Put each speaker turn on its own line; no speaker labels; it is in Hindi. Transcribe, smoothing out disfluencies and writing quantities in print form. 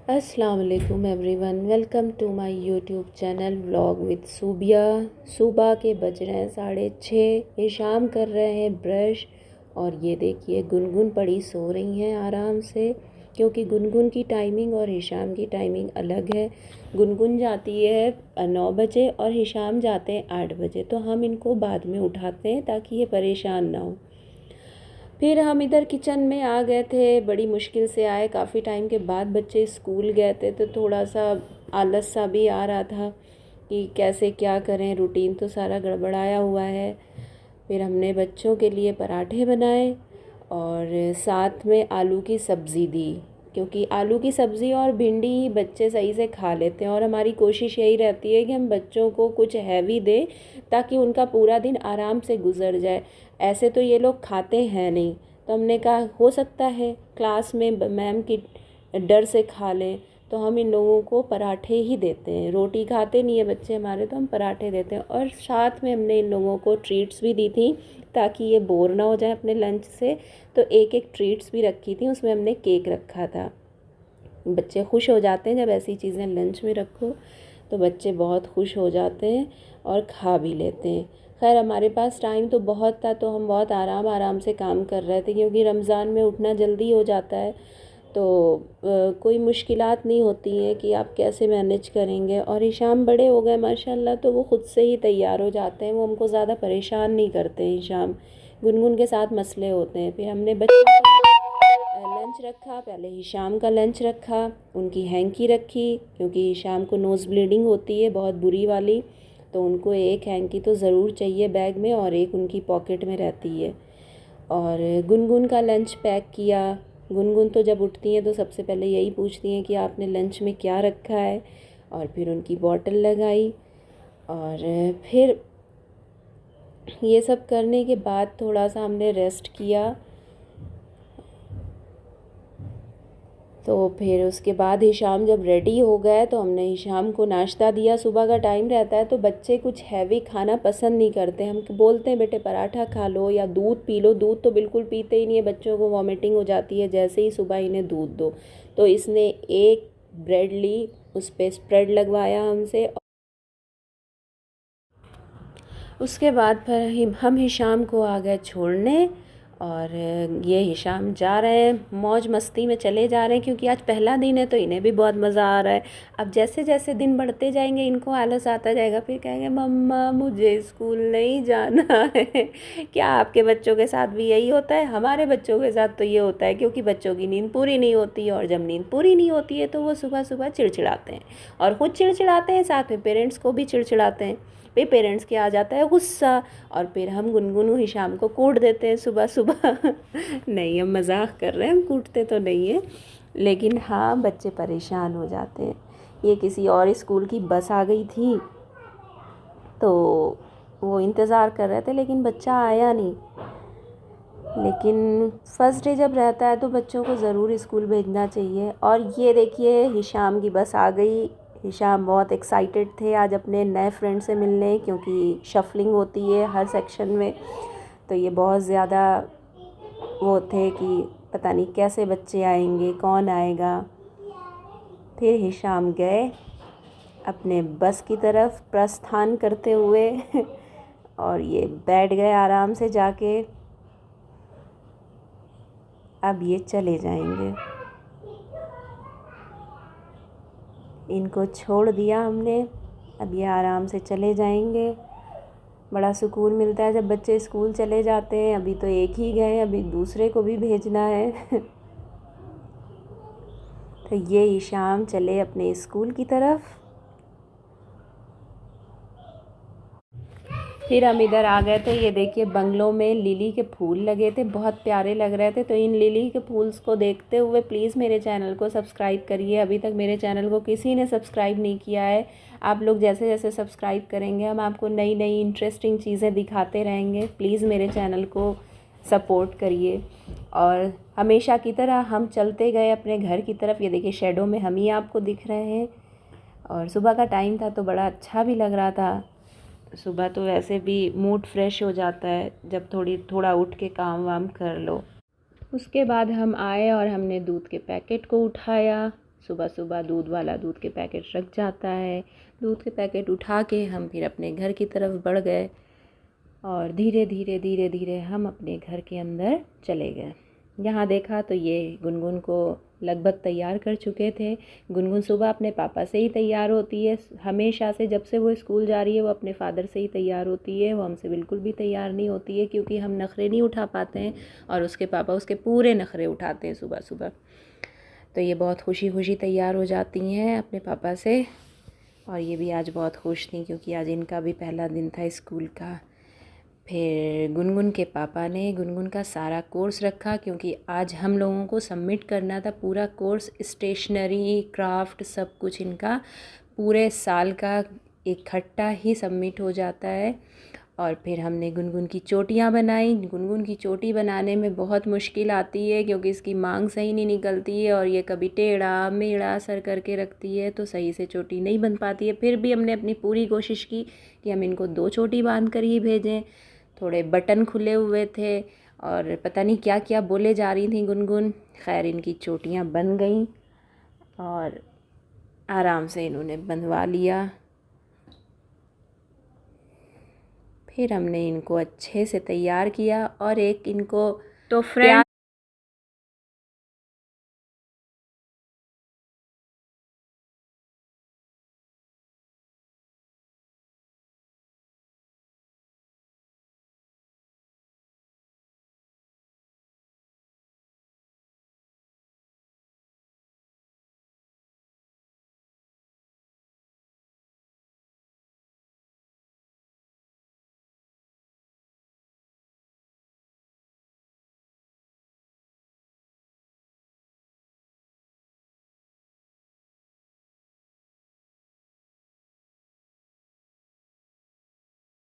अस्सलाम वालेकुम everyone, welcome to my YouTube channel vlog with Subia. सुबह के बज रहे हैं 6:30। हिशाम कर रहे हैं ब्रश और ये देखिए गुनगुन पड़ी सो रही हैं आराम से, क्योंकि गुनगुन की टाइमिंग और हिशाम की टाइमिंग अलग है। गुनगुन जाती है 9 बजे और हिशाम जाते हैं 8 बजे, तो हम इनको बाद में उठाते हैं ताकि ये परेशान ना हो। फिर हम इधर किचन में आ गए थे, बड़ी मुश्किल से आए, काफ़ी टाइम के बाद बच्चे स्कूल गए थे, तो थोड़ा सा आलस सा भी आ रहा था कि कैसे क्या करें, रूटीन तो सारा गड़बड़ाया हुआ है। फिर हमने बच्चों के लिए पराठे बनाए और साथ में आलू की सब्ज़ी दी, क्योंकि आलू की सब्ज़ी और भिंडी ही बच्चे सही से खा लेते हैं और हमारी कोशिश यही रहती है कि हम बच्चों को कुछ हैवी दें ताकि उनका पूरा दिन आराम से गुजर जाए। ऐसे तो ये लोग खाते हैं नहीं, तो हमने कहा हो सकता है क्लास में मैम की डर से खा लें, तो हम इन लोगों को पराठे ही देते हैं। रोटी खाते नहीं है बच्चे हमारे, तो हम पराठे देते हैं। और साथ में हमने इन लोगों को ट्रीट्स भी दी थी ताकि ये बोर ना हो जाए अपने लंच से, तो एक एक ट्रीट्स भी रखी थी, उसमें हमने केक रखा था। बच्चे खुश हो जाते हैं जब ऐसी चीज़ें लंच में रखो, तो बच्चे बहुत खुश हो जाते हैं और खा भी लेते हैं। खैर हमारे पास टाइम तो बहुत था, तो हम बहुत आराम आराम से काम कर रहे थे, क्योंकि रमज़ान में उठना जल्दी हो जाता है, तो कोई मुश्किलात नहीं होती हैं कि आप कैसे मैनेज करेंगे। और हिशाम बड़े हो गए माशाल्लाह, तो वो ख़ुद से ही तैयार हो जाते हैं, वो हमको ज़्यादा परेशान नहीं करते हैं। हिशाम गुनगुन के साथ मसले होते हैं। फिर हमने बच्चों का लंच रखा, पहले हिशाम का लंच रखा, उनकी हैंकी रखी, क्योंकि हिशाम को नोज़ ब्लीडिंग होती है बहुत बुरी वाली, तो उनको एक हैंकी तो ज़रूर चाहिए बैग में और एक उनकी पॉकेट में रहती है। और गुनगुन का लंच पैक किया। गुनगुन तो जब उठती हैं तो सबसे पहले यही पूछती हैं कि आपने लंच में क्या रखा है, और फिर उनकी बॉटल लगाई। और फिर ये सब करने के बाद थोड़ा सा हमने रेस्ट किया, तो फिर उसके बाद हिशाम जब रेडी हो गए तो हमने हिशाम को नाश्ता दिया। सुबह का टाइम रहता है तो बच्चे कुछ हैवी खाना पसंद नहीं करते, हम बोलते हैं बेटे पराठा खा लो या दूध पी लो। दूध तो बिल्कुल पीते ही नहीं है, बच्चों को वॉमिटिंग हो जाती है जैसे ही सुबह इन्हें दूध दो। तो इसने एक ब्रेड ली, उस पर स्प्रेड लगवाया हमसे। उसके बाद फिर हम हिशाम को आ गए छोड़ने, और ये हिशाम जा रहे हैं, मौज मस्ती में चले जा रहे हैं, क्योंकि आज पहला दिन है तो इन्हें भी बहुत मज़ा आ रहा है। अब जैसे जैसे दिन बढ़ते जाएंगे इनको आलस आता जाएगा, फिर कहेंगे मम्मा मुझे स्कूल नहीं जाना है। क्या आपके बच्चों के साथ भी यही होता है? हमारे बच्चों के साथ तो ये होता है, क्योंकि बच्चों की नींद पूरी नहीं होती है, और जब नींद पूरी नहीं होती है तो वो सुबह सुबह चिड़चिड़ाते हैं, और ख़ुद चिड़चिड़ाते हैं, साथ में पेरेंट्स को भी चिड़चिड़ाते हैं। फिर पेरेंट्स के आ जाता है गुस्सा, और फिर हम गुनगुन हिशाम को कूट देते हैं सुबह सुबह। नहीं, हम मजाक कर रहे हैं, हम कूटते तो नहीं है, लेकिन हाँ बच्चे परेशान हो जाते हैं। ये किसी और स्कूल की बस आ गई थी, तो वो इंतज़ार कर रहे थे, लेकिन बच्चा आया नहीं। लेकिन फर्स्ट डे जब रहता है तो बच्चों को ज़रूर स्कूल भेजना चाहिए। और ये देखिए हिशाम की बस आ गई। हिशाम बहुत एक्साइटेड थे आज अपने नए फ्रेंड से मिलने, क्योंकि शफलिंग होती है हर सेक्शन में, तो ये बहुत ज़्यादा वो थे कि पता नहीं कैसे बच्चे आएंगे, कौन आएगा। फिर हिशाम गए अपने बस की तरफ प्रस्थान करते हुए और ये बैठ गए आराम से जाके। अब ये चले जाएंगे, इनको छोड़ दिया हमने, अब ये आराम से चले जाएंगे। बड़ा सुकून मिलता है जब बच्चे स्कूल चले जाते हैं। अभी तो एक ही गए, अभी दूसरे को भी भेजना है। तो ये हिशाम चले अपने स्कूल की तरफ। फिर हम इधर आ गए थे, ये देखिए बंगलों में लिली के फूल लगे थे, बहुत प्यारे लग रहे थे। तो इन लिली के फूल्स को देखते हुए प्लीज़ मेरे चैनल को सब्सक्राइब करिए। अभी तक मेरे चैनल को किसी ने सब्सक्राइब नहीं किया है। आप लोग जैसे जैसे सब्सक्राइब करेंगे हम आपको नई नई इंटरेस्टिंग चीज़ें दिखाते रहेंगे। प्लीज़ मेरे चैनल को सपोर्ट करिए। और हमेशा की तरह हम चलते गए अपने घर की तरफ। ये देखिए शेडो में हम ही आपको दिख रहे हैं, और सुबह का टाइम था तो बड़ा अच्छा भी लग रहा था। सुबह तो वैसे भी मूड फ्रेश हो जाता है जब थोड़ा उठ के काम वाम कर लो। उसके बाद हम आए और हमने दूध के पैकेट को उठाया, सुबह सुबह दूध वाला दूध के पैकेट रख जाता है। दूध के पैकेट उठा के हम फिर अपने घर की तरफ बढ़ गए और धीरे धीरे हम अपने घर के अंदर चले गए। यहाँ देखा तो ये गुनगुन को लगभग तैयार कर चुके थे। गुनगुन सुबह अपने पापा से ही तैयार होती है हमेशा से, जब से वो स्कूल जा रही है वो अपने फ़ादर से ही तैयार होती है, वो हमसे बिल्कुल भी तैयार नहीं होती है क्योंकि हम नखरे नहीं उठा पाते हैं और उसके पापा उसके पूरे नखरे उठाते हैं सुबह सुबह। तो ये बहुत खुशी खुशी तैयार हो जाती हैं अपने पापा से और ये भी आज बहुत खुश थी क्योंकि आज इनका भी पहला दिन था स्कूल का। फिर गुनगुन के पापा ने गुनगुन का सारा कोर्स रखा क्योंकि आज हम लोगों को सबमिट करना था पूरा कोर्स, स्टेशनरी, क्राफ्ट, सब कुछ इनका पूरे साल का इकट्ठा ही सबमिट हो जाता है। और फिर हमने गुनगुन की चोटियाँ बनाई। गुनगुन की चोटी बनाने में बहुत मुश्किल आती है क्योंकि इसकी मांग सही नहीं निकलती है और ये कभी टेढ़ा मेढ़ा सर करके रखती है तो सही से चोटी नहीं बन पाती है। फिर भी हमने अपनी पूरी कोशिश की कि हम इनको 2 चोटी बांध कर ही भेजें। थोड़े बटन खुले हुए थे और पता नहीं क्या क्या बोले जा रही थी गुनगुन। खैर इनकी चोटियाँ बन गईं और आराम से इन्होंने बंधवा लिया। फिर हमने इनको अच्छे से तैयार किया और एक इनको तो फ्रेंड